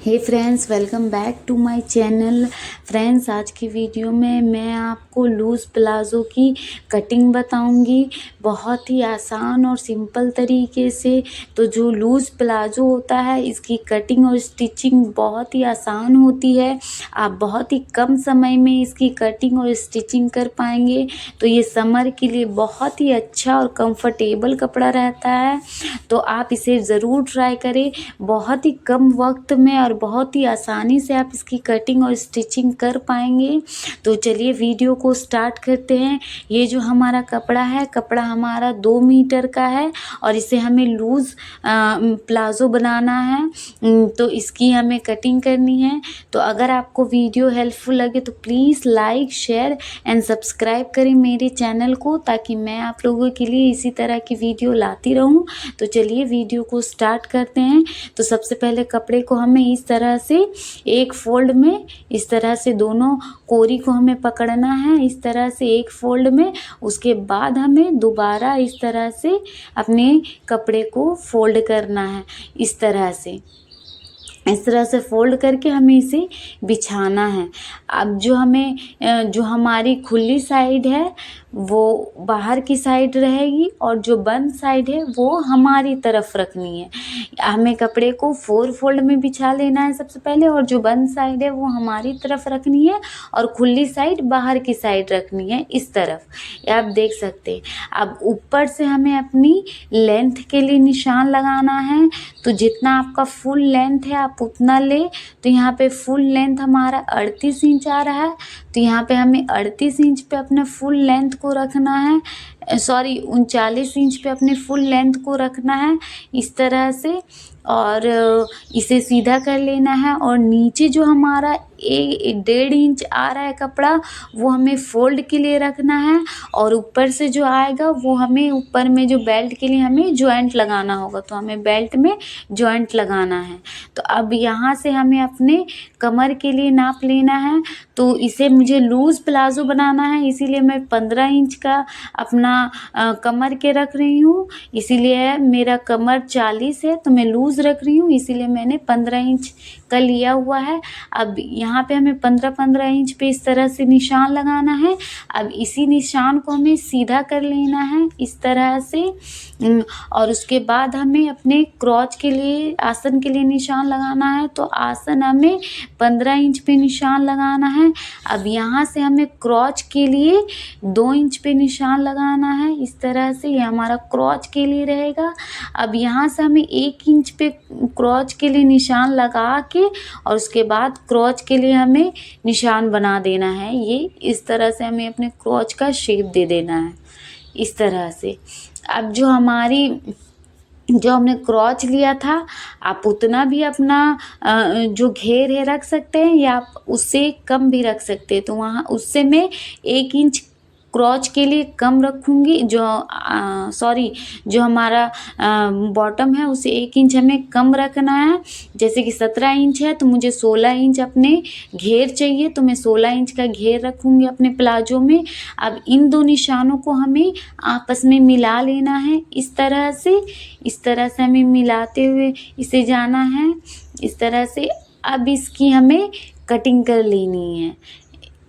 Hey friends, welcome back to my channel. Friends, आज की video में मैं आपको लूज़ प्लाज़ो की कटिंग बताऊंगी, बहुत ही आसान और सिंपल तरीके से। तो जो लूज़ प्लाज़ो होता है, इसकी कटिंग और स्टिचिंग बहुत ही आसान होती है। आप बहुत ही कम समय में इसकी कटिंग और स्टिचिंग कर पाएंगे। तो ये समर के लिए बहुत ही अच्छा और कंफर्टेबल कपड़ा रहता है, तो आप इसे ज़रूर ट्राई करें। बहुत ही कम वक्त में और बहुत ही आसानी से आप इसकी कटिंग और स्टिचिंग कर पाएंगे। तो चलिए वीडियो को स्टार्ट करते हैं। ये जो हमारा कपड़ा है, कपड़ा हमारा 2 मीटर का है और इसे हमें लूज़ प्लाज़ो बनाना है। तो इसकी हमें कटिंग करनी है। तो अगर आपको वीडियो हेल्पफुल लगे तो please like, share and subscribe करें मेरे चैनल को, ताकि मैं आप लोगों के लिए इसी तरह की वीडियो लाती रहूं। तो चलिए वीडियो को स्टार्ट करते हैं। तो सबसे पहले कपड़े को हमें इस तरह से एक फोल्ड में, इस तरह से दोनों कोरी को हमें पकड़ना है, इस तरह से एक फोल्ड में। उसके बाद हमें दोबारा इस तरह से अपने कपड़े को फोल्ड करना है। इस तरह से फोल्ड करके हमें इसे बिछाना है। अब जो हमारी खुली साइड है वो बाहर की साइड रहेगी और जो बंद साइड है वो हमारी तरफ रखनी है। हमें कपड़े को 4 फोल्ड में बिछा लेना है सबसे पहले, और जो बंद साइड है वो हमारी तरफ रखनी है और खुली साइड बाहर की साइड रखनी है, इस तरफ। ये आप देख सकते हैं। अब ऊपर से हमें अपनी लेंथ के लिए निशान लगाना है। तो जितना आपका फुल लेंथ है आप उतना ले। तो यहाँ पे फुल लेंथ हमारा 38 इंच आ रहा है। तो यहाँ पे हमें 38 इंच पे अपने फुल लेंथ को रखना है, 39 इंच पे अपने फुल लेंथ को रखना है, इस तरह से। और इसे सीधा कर लेना है। और नीचे जो हमारा 1.5 इंच आ रहा है कपड़ा, वो हमें फोल्ड के लिए रखना है। और ऊपर से जो आएगा वो हमें ऊपर में जो बेल्ट के लिए हमें जॉइंट लगाना होगा, तो हमें बेल्ट में जॉइंट लगाना है। तो अब यहाँ से हमें अपने कमर के लिए नाप लेना है। तो इसे मुझे लूज़ प्लाज़ो बनाना है, इसीलिए मैं 15 इंच का अपना कमर के रख रही हूँ। इसीलिए मेरा कमर 40 है, तो मैं लूज़ रख रही हूँ, इसीलिए मैंने 15 इंच का लिया हुआ है। अब यहाँ पे हमें 15-15 इंच पे इस तरह से निशान लगाना है। अब इसी निशान को हमें सीधा कर लेना है, इस तरह से। और उसके बाद हमें अपने क्रॉच के लिए, आसन के लिए निशान लगाना है। तो आसन हमें 15 इंच पे निशान लगाना है। अब यहाँ से हमें क्रॉच के लिए 2 इंच पे निशान लगाना है, इस तरह से। ये हमारा क्रॉच के लिए रहेगा। अब यहाँ से हमें 1 इंच पे क्रॉच के लिए निशान लगा के और उसके बाद क्रॉच के लिए हमें निशान बना देना है। ये इस तरह से हमें अपने क्रॉच का शेप दे देना है, इस तरह से। अब जो हमने क्रॉच लिया था, आप उतना भी अपना जो घेर है रख सकते हैं, या आप उससे कम भी रख सकते हैं। तो वहाँ उससे मैं 1 इंच क्रॉच के लिए कम रखूँगी। जो हमारा बॉटम है उसे 1 इंच हमें कम रखना है। जैसे कि 17 इंच है तो मुझे 16 इंच अपने घेर चाहिए, तो मैं 16 इंच का घेर रखूँगी अपने प्लाजो में। अब इन 2 निशानों को हमें आपस में मिला लेना है, इस तरह से हमें मिलाते हुए इसे जाना है, इस तरह से। अब इसकी हमें कटिंग कर लेनी है,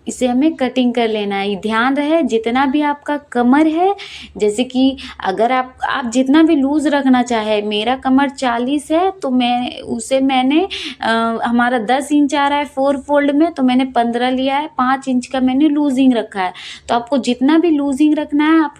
इसे हमें कटिंग कर लेना है। ध्यान रहे, जितना भी आपका कमर है, जैसे कि अगर आप जितना भी लूज़ रखना चाहे, मेरा कमर 40 है तो मैंने हमारा 10 इंच आ रहा है 4 फोल्ड में, तो मैंने 15 लिया है, 5 इंच का मैंने लूजिंग रखा है। तो आपको जितना भी लूजिंग रखना है आप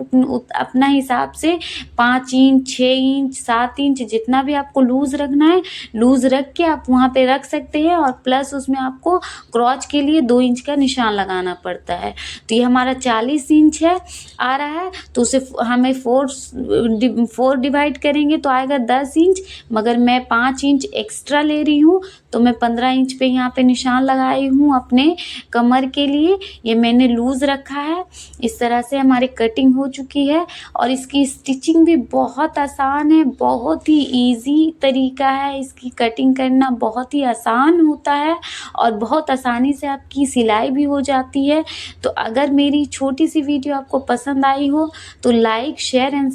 अपना हिसाब से 5 इंच, 6 इंच, 7 इंच, जितना भी आपको लूज़ रखना है, लूज़ रख के आप वहाँ पे रख सकते हैं। और प्लस उसमें आपको क्रॉच के लिए 2 इंच का निशान लगाना पड़ता है। तो ये हमारा 40 इंच है आ रहा है, तो उसे हमें 4 डिवाइड करेंगे तो आएगा 10 इंच, मगर मैं 5 इंच एक्स्ट्रा ले रही हूँ, तो मैं 15 इंच पे यहाँ पे निशान लगाई हूँ अपने कमर के लिए। ये मैंने लूज़ रखा है। इस तरह से हमारी कटिंग हो चुकी है। और इसकी स्टिचिंग भी बहुत आसान है, बहुत ही ईजी तरीका है। इसकी कटिंग करना बहुत ही आसान होता है और बहुत आसानी से आपकी सिलाई भी हो जाती है। तो अगर मेरी छोटी सी वीडियो आपको पसंद आई हो तो लाइक, शेयर एंड